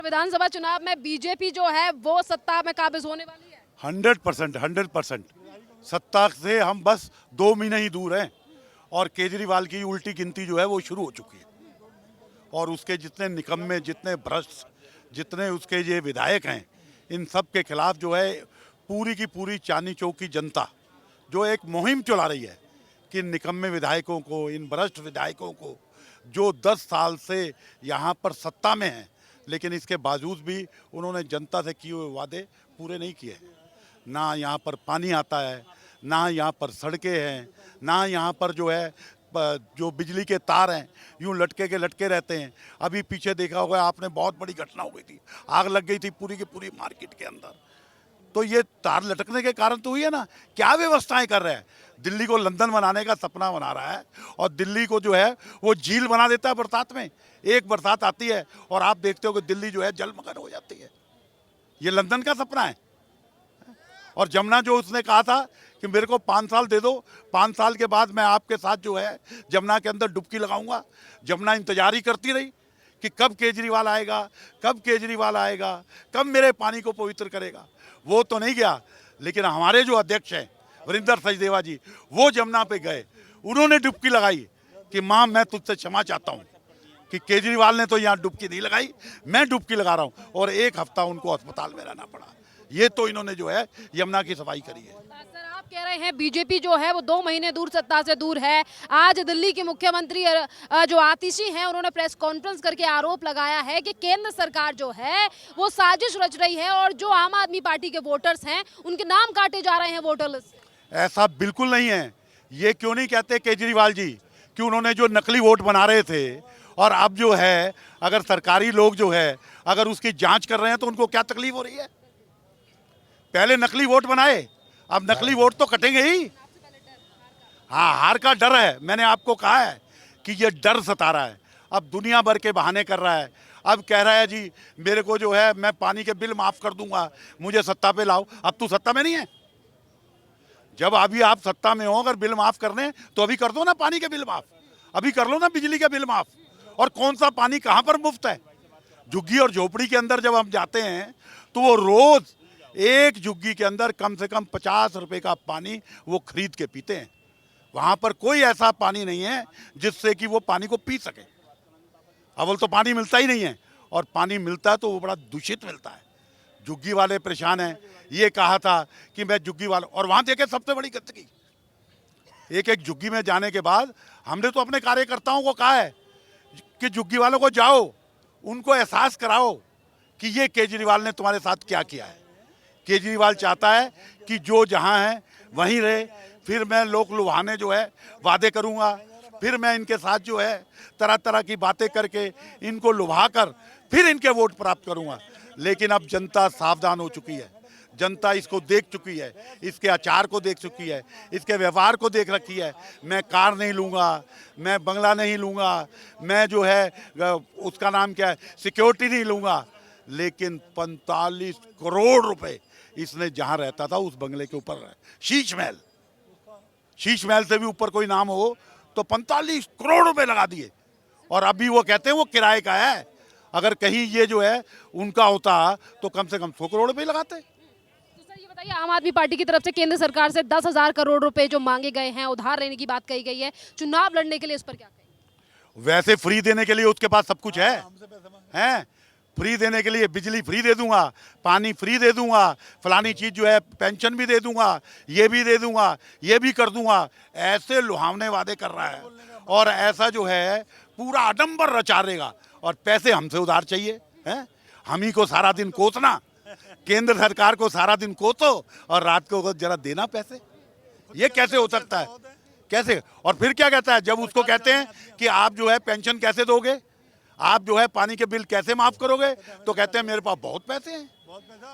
विधानसभा चुनाव में बीजेपी जो है वो सत्ता में काबिज होने वाली है। 100% सत्ता से हम बस 2 महीने ही दूर हैं और केजरीवाल की उल्टी गिनती जो है वो शुरू हो चुकी है। और उसके जितने निकम्मे, जितने भ्रष्ट, जितने उसके ये विधायक हैं, इन सब के खिलाफ जो है पूरी की पूरी चांदनी चौक की जनता जो एक मुहिम चला रही है कि इन निकम्मे विधायकों को, इन भ्रष्ट विधायकों को जो 10 साल से यहाँ पर सत्ता में हैं, लेकिन इसके बावजूद भी उन्होंने जनता से किए हुए वादे पूरे नहीं किए हैं। ना यहाँ पर पानी आता है, ना यहाँ पर सड़कें हैं, ना यहाँ पर जो है जो बिजली के तार हैं यूं लटके के लटके रहते हैं। अभी पीछे देखा होगा आपने, बहुत बड़ी घटना हो गई थी, आग लग गई थी पूरी की पूरी मार्केट के अंदर। तो ये तार लटकने के कारण तो हुई है ना। क्या व्यवस्थाएं कर रहे हैं? दिल्ली को लंदन बनाने का सपना बना रहा है और दिल्ली को जो है वो झील बना देता है बरसात में। एक बरसात आती है और आप देखते हो कि दिल्ली जो है जलमग्न हो जाती है। ये लंदन का सपना है। और जमुना जो उसने कहा था कि मेरे को 5 साल दे दो, 5 साल के बाद मैं आपके साथ जो है जमुना के अंदर डुबकी लगाऊंगा। जमुना इंतजार ही करती रही कि कब केजरीवाल आएगा, कब केजरीवाल आएगा, कब मेरे पानी को पवित्र करेगा। वो तो नहीं गया, लेकिन हमारे जो अध्यक्ष हैं वरिंदर सचदेवा जी, वो जमुना पे गए, उन्होंने डुबकी लगाई कि माँ मैं तुझसे क्षमा चाहता हूँ कि केजरीवाल ने तो यहाँ डुबकी नहीं लगाई, मैं डुबकी लगा रहा हूँ। और 1 हफ्ता उनको अस्पताल में रहना पड़ा। ये तो इन्होंने जो है यमुना की सफाई करी है। सर आप कह रहे हैं बीजेपी जो है वो 2 महीने दूर सत्ता से दूर है। आज दिल्ली के मुख्यमंत्री जो आतिशी हैं उन्होंने प्रेस कॉन्फ्रेंस करके आरोप लगाया है कि केंद्र सरकार जो है वो साजिश रच रही है और जो आम आदमी पार्टी के वोटर्स हैं उनके नाम काटे जा रहे हैं वोटर लिस्ट। ऐसा बिल्कुल नहीं है। ये क्यों नहीं कहते केजरीवाल जी कि उन्होंने जो नकली वोट बना रहे थे और अब जो है अगर सरकारी लोग जो है अगर उसकी जांच कर रहे हैं तो उनको क्या तकलीफ हो रही है? पहले नकली वोट बनाए, अब नकली वोट तो कटेंगे ही। हाँ, हार का डर है। मैंने आपको कहा है कि ये डर सता रहा है। अब दुनिया भर के बहाने कर रहा है। अब कह रहा है जी मेरे को जो है मैं पानी के बिल माफ कर दूंगा, मुझे सत्ता पे लाओ। अब तू सत्ता में नहीं है। जब अभी आप सत्ता में हो, अगर बिल माफ करने तो अभी कर दो ना पानी के बिल माफ, अभी कर लो ना बिजली का बिल माफ। और कौन सा पानी कहाँ पर मुफ्त है? झुग्गी और झोपड़ी के अंदर जब हम जाते हैं तो वो रोज एक झुग्गी के अंदर कम से कम 50 रुपए का पानी वो खरीद के पीते हैं। वहां पर कोई ऐसा पानी नहीं है जिससे कि वो पानी को पी सके। अव्वल तो पानी मिलता ही नहीं है, और पानी मिलता है तो वो बड़ा दूषित मिलता है। झुग्गी वाले परेशान हैं। ये कहा था कि मैं झुग्गी वाला, और वहां देखे सबसे बड़ी गंदगी। एक एक झुग्गी में जाने के बाद हमने तो अपने कार्यकर्ताओं को कहा है कि झुग्गी वालों को जाओ, उनको एहसास कराओ कि ये केजरीवाल ने तुम्हारे साथ क्या किया है। केजरीवाल चाहता है कि जो जहां है वहीं रहे। फिर मैं लोक लुभाने जो है वादे करूंगा, फिर मैं इनके साथ जो है तरह तरह की बातें करके इनको लुभा कर फिर इनके वोट प्राप्त करूंगा। लेकिन अब जनता सावधान हो चुकी है। जनता इसको देख चुकी है, इसके आचार को देख चुकी है, इसके व्यवहार को देख रखी है। मैं कार नहीं लूँगा, मैं बंगला नहीं लूँगा, मैं जो है उसका नाम क्या है सिक्योरिटी नहीं लूँगा, लेकिन 45 करोड़ रुपए इसने जहाँ रहता था उस बंगले के ऊपर, शीश महल, शीश महल से भी ऊपर कोई नाम हो तो 45 करोड़ रुपए लगा दिए। और अभी वो कहते हैं वो किराए का है। अगर कहीं ये जो है उनका होता तो कम से कम 100 करोड़ रुपए लगाते। ये बताइए, आम आदमी पार्टी की तरफ से केंद्र सरकार से 10,000 करोड़ रुपए जो मांगे गए हैं, उधार लेने की बात कही गई है, चुनाव लड़ने के लिए इस पर क्या कहेंगे? वैसे फ्री देने के लिए उसके पास सब कुछ है। फ्री देने के लिए बिजली फ्री दे दूंगा, पानी फ्री दे दूंगा, फलानी चीज जो है पेंशन भी दे दूंगा, ये भी दे दूंगा, ये भी कर दूंगा। ऐसे लुभावने वादे कर रहा है और ऐसा जो है पूरा आडंबर रचारेगा। और पैसे हमसे उधार चाहिए हैं? हम ही को सारा दिन कोसना, केंद्र सरकार को सारा दिन कोसो और रात को जरा देना पैसे। ये कैसे हो सकता है? कैसे? और फिर क्या कहता है जब उसको कहते हैं कि आप जो है पेंशन कैसे दोगे, आप जो है पानी के बिल कैसे माफ करोगे, तो कहते हैं मेरे पास बहुत पैसे हैं,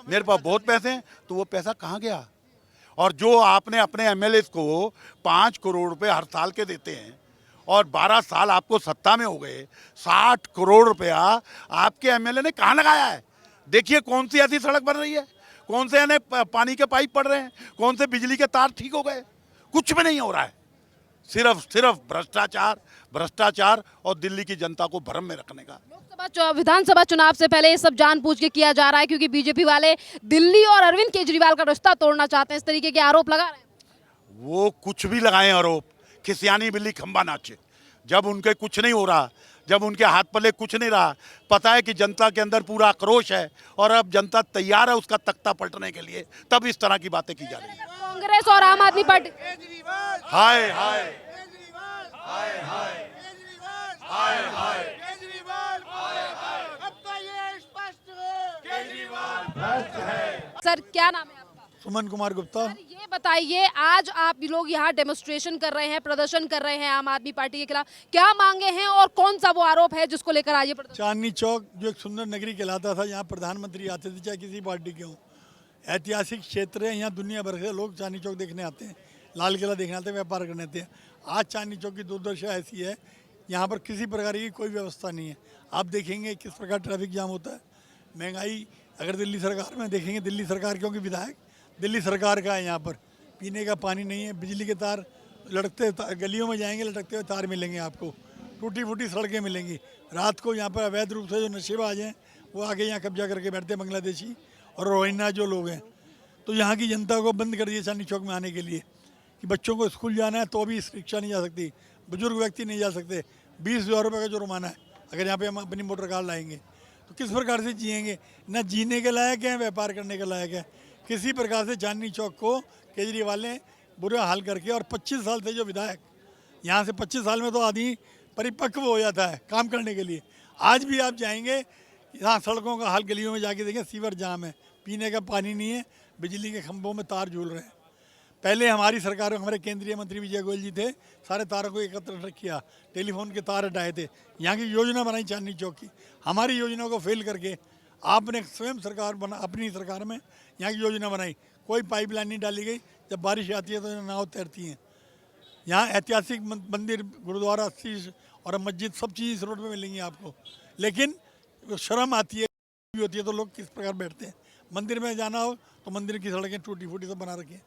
मेरे पास बहुत पैसे हैं। तो वो पैसा कहाँ गया? और जो आपने अपने एमएलए को 5 करोड़ रुपए हर साल के देते हैं और 12 साल आपको सत्ता में हो गए, 60 करोड़ रुपया आपके एमएलए ने कहाँ लगाया है? देखिए कौन सी ऐसी सड़क बन रही है, कौन से पानी के पाइप पड़ रहे हैं, कौन से बिजली के तार ठीक हो गए? कुछ भी नहीं हो रहा है। सिर्फ सिर्फ भ्रष्टाचार, भ्रष्टाचार और दिल्ली की जनता को भ्रम में रखने का। विधानसभा चुनाव से पहले ये सब जानबूझ के किया जा रहा है क्योंकि बीजेपी वाले दिल्ली और अरविंद केजरीवाल का रिश्ता तोड़ना चाहते हैं, इस तरीके के आरोप लगा रहे हैं। वो कुछ भी लगाएं आरोप, खिसियानी बिल्ली खंबा नाचे। जब उनके कुछ नहीं हो रहा, जब उनके हाथ पल्ले कुछ नहीं रहा, पता है कि जनता के अंदर पूरा आक्रोश है और अब जनता तैयार है उसका तख्ता पलटने के लिए, तब इस तरह की बातें की जा रही है। कांग्रेस और आम आदमी पार्टी हाय हाय हाय हाय हाय हाय सर क्या नाम है आपका? सुमन कुमार गुप्ता। ये बताइए, आज आप लोग यहाँ डेमोन्स्ट्रेशन कर रहे हैं, प्रदर्शन कर रहे हैं आम आदमी पार्टी के खिलाफ, क्या मांगे हैं और कौन सा वो आरोप है जिसको लेकर आज ये प्रदर्शन? चांदनी चौक जो एक सुंदर नगरी कहलाता था, यहाँ प्रधानमंत्री आते थे चाहे किसी पार्टी के हों। ऐतिहासिक क्षेत्र है, यहाँ दुनिया भर से लोग चांदनी चौक देखने आते हैं, लाल किला देखने आते हैं, व्यापार करने आते हैं। आज चांदनी चौक की दुर्दशा ऐसी है, यहाँ पर किसी प्रकार की कोई व्यवस्था नहीं है। आप देखेंगे किस प्रकार ट्रैफिक जाम होता है, महंगाई। अगर दिल्ली सरकार में देखेंगे, दिल्ली सरकार क्योंकि विधायक दिल्ली सरकार का है, यहाँ पर पीने का पानी नहीं है, बिजली के तार लटकते, गलियों में जाएंगे लटकते हुए तार मिलेंगे आपको, टूटी फूटी सड़कें मिलेंगी। रात को यहाँ पर अवैध रूप से जो नशेबाज हैं वो आगे यहाँ कब्जा करके बैठते हैं, बांग्लादेशी और रोहिंग्या जो लोग हैं। तो यहाँ की जनता को बंद कर दिया चांदनी चौक में आने के लिए कि बच्चों को स्कूल जाना है तो भी रिक्शा नहीं जा सकती, बुजुर्ग व्यक्ति नहीं जा सकते। 20,000 रुपये का जुर्माना है अगर यहाँ पे हम अपनी मोटर कार लाएंगे। तो किस प्रकार से जिएंगे? न जीने के लायक है, व्यापार करने के लायक है। किसी प्रकार से चांदनी चौक को केजरीवाल ने बुरा हाल करके, और 25 साल से जो विधायक यहाँ से 25 साल में तो आदमी परिपक्व हो जाता है काम करने के लिए। आज भी आप जाएंगे यहाँ सड़कों का हाल, गलियों में जाके देखें सीवर जाम है, पीने का पानी नहीं है, बिजली के खंभों में तार झूल रहे हैं। पहले हमारी सरकार में हमारे केंद्रीय मंत्री विजय गोयल जी थे, सारे तारों को एकत्र किया, टेलीफोन के तार हटाए थे, यहाँ की योजना बनाई चांदनी चौक की। हमारी योजना को फेल करके आपने स्वयं सरकार बना, अपनी सरकार में यहाँ की योजना बनाई, कोई पाइपलाइन नहीं डाली गई। जब बारिश आती है तो नाव तैरती हैं। यहाँ ऐतिहासिक मंदिर, गुरुद्वारा, शीश और मस्जिद सब चीज़ इस रोड पे मिलेंगी आपको, लेकिन शर्म आती है होती है तो लोग किस प्रकार बैठते हैं। मंदिर में जाना हो तो मंदिर की सड़कें टूटी फूटी सब बना रखी हैं।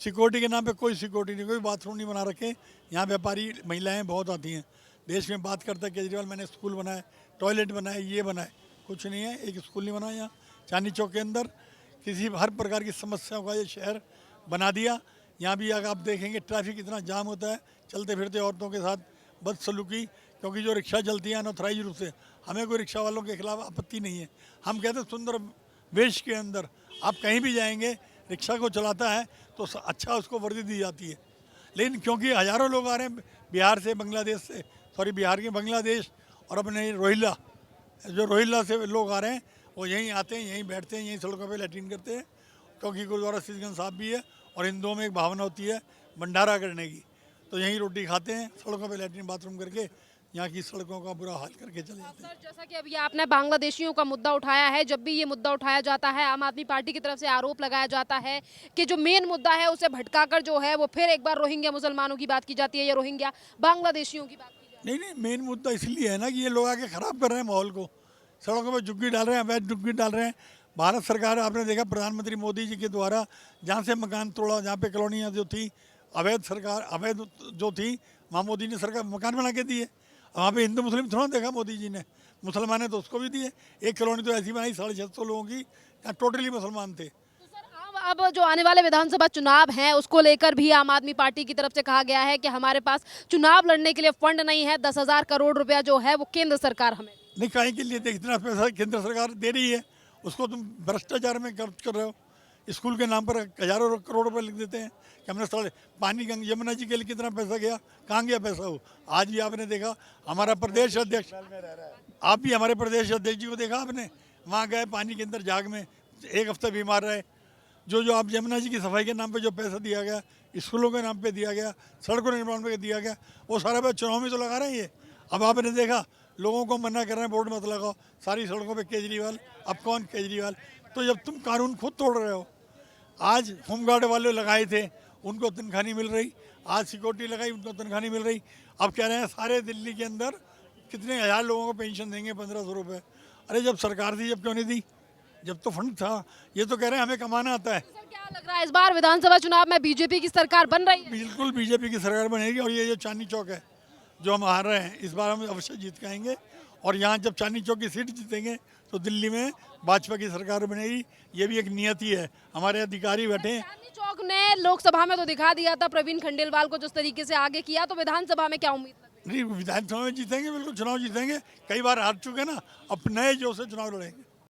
सिक्योरिटी के नाम पे कोई सिक्योरिटी नहीं, कोई बाथरूम नहीं बना रखे। यहाँ व्यापारी महिलाएं बहुत आती हैं, देश में बात करता है केजरीवाल मैंने स्कूल बनाए, टॉयलेट बनाए, ये बनाए, कुछ नहीं है, एक स्कूल नहीं बनाया। यहाँ चांदनी चौक के अंदर किसी हर प्रकार की समस्याओं का ये शहर बना दिया। यहाँ भी अगर आप देखेंगे ट्रैफिक इतना जाम होता है, चलते फिरते औरतों के साथ बदसलूकी, क्योंकि जो रिक्शा चलती है अनऑथराइज रूप से, हमें कोई रिक्शा वालों के खिलाफ आपत्ति नहीं है। हम कहते हैं सुंदर वेश के अंदर आप कहीं भी जाएंगे, रिक्शा को चलाता है तो अच्छा उसको वर्दी दी जाती है। लेकिन क्योंकि हज़ारों लोग आ रहे हैं बिहार से, बांग्लादेश से, सॉरी बिहार के बांग्लादेश और अपने रोहिल्ला, जो रोहिल्ला से लोग आ रहे हैं वो यहीं आते हैं, यहीं बैठते हैं, यहीं सड़कों पे लैट्रिन करते हैं, क्योंकि गुरुद्वारा शीशगंज साहब भी है और हिंदुओं में एक भावना होती है भंडारा करने की, तो यहीं रोटी खाते हैं, सड़कों पे लैट्रिन बाथरूम करके यहाँ की सड़कों का बुरा हाल करके चले जाते हैं। सर जैसा कि अभी आपने बांग्लादेशियों का मुद्दा उठाया है, जब भी ये मुद्दा उठाया जाता है आम आदमी पार्टी की तरफ से आरोप लगाया जाता है कि जो मेन मुद्दा है उसे भटकाकर जो है वो फिर एक बार रोहिंग्या मुसलमानों की बात की जाती है या रोहिंग्या बांग्लादेशियों की बात की जाती है। नहीं, मेन मुद्दा इसलिए है ना कि ये लोग आके ख़राब कर रहे हैं माहौल को, सड़कों पर झुग्गी डाल रहे हैं, अवैध झुग्गी डाल रहे हैं। भारत सरकार, आपने देखा प्रधानमंत्री मोदी जी के द्वारा जहाँ से मकान तोड़ा, जहाँ पे कॉलोनियाँ जो थी अवैध जो थी, वहाँ मोदी ने सरकार मकान बना के दिए। वहाँ पे हिंदू मुस्लिम थोड़ा देखा मोदी जी ने, मुसलमान ने तो उसको भी दिए। एक कॉलोनी तो ऐसी बनाई 650 लोगों की, यहाँ टोटली मुसलमान थे। तो सर अब जो आने वाले विधानसभा चुनाव हैं उसको लेकर भी आम आदमी पार्टी की तरफ से कहा गया है कि हमारे पास चुनाव लड़ने के लिए फंड नहीं है, 10,000 करोड़ रुपया जो है वो केंद्र सरकार हमें नहीं, काहे के लिए इतना पैसा केंद्र सरकार दे रही है, उसको तुम भ्रष्टाचार में खर्च कर रहे हो। स्कूल के नाम पर हज़ारों करोड़ रुपए लिख देते हैं कि हमने पानी यमुना जी के लिए कितना पैसा गया, कहाँ गया पैसा वो। आज भी आपने देखा हमारा प्रदेश अध्यक्ष, आप भी हमारे प्रदेश अध्यक्ष जी को देखा आपने, वहाँ गए पानी के अंदर जाग में 1 हफ्ता बीमार रहे। जो आप यमुना जी की सफाई के नाम पे जो पैसा दिया गया, स्कूलों के नाम पे दिया गया, सड़कों निर्माण पे दिया गया, वो सारा पैसा चुनाव में तो लगा रहे हैं ये। अब आपने देखा लोगों को मना कर रहे हैं बोर्ड मत लगाओ, सारी सड़कों पे केजरीवाल। अब कौन केजरीवाल? तो जब तुम कानून खुद तोड़ रहे हो, आज होमगार्ड वाले लगाए थे उनको तनख्वाह नहीं मिल रही, आज सिक्योरिटी लगाई उनको तनख्वाह नहीं मिल रही। अब कह रहे हैं सारे दिल्ली के अंदर कितने हज़ार लोगों को पेंशन देंगे 1,500 रुपये। अरे जब सरकार थी जब क्यों नहीं दी? जब तो फंड था। ये तो कह रहे हैं हमें कमाना आता है। सर, क्या लग रहा है इस बार विधानसभा चुनाव में बीजेपी की सरकार बन रही है? बिल्कुल बीजेपी की सरकार बनेगी। और ये जो चांदनी चौक है जो हम हार रहे हैं, इस बार हम अवश्य जीत के आएंगे। और यहाँ जब चांदनी चौक की सीट जीतेंगे तो दिल्ली में भाजपा की सरकार बनेगी। ये भी एक नियति है। हमारे अधिकारी बैठे हैं। चांदनी चौक ने लोकसभा में तो दिखा दिया था प्रवीण खंडेलवाल को जिस तरीके से आगे किया, तो विधानसभा में क्या उम्मीद लग रही नहीं, विधानसभा में जीतेंगे, बिल्कुल चुनाव जीतेंगे। कई बार हार चुके ना, अब नए जोश से चुनाव लड़ेंगे।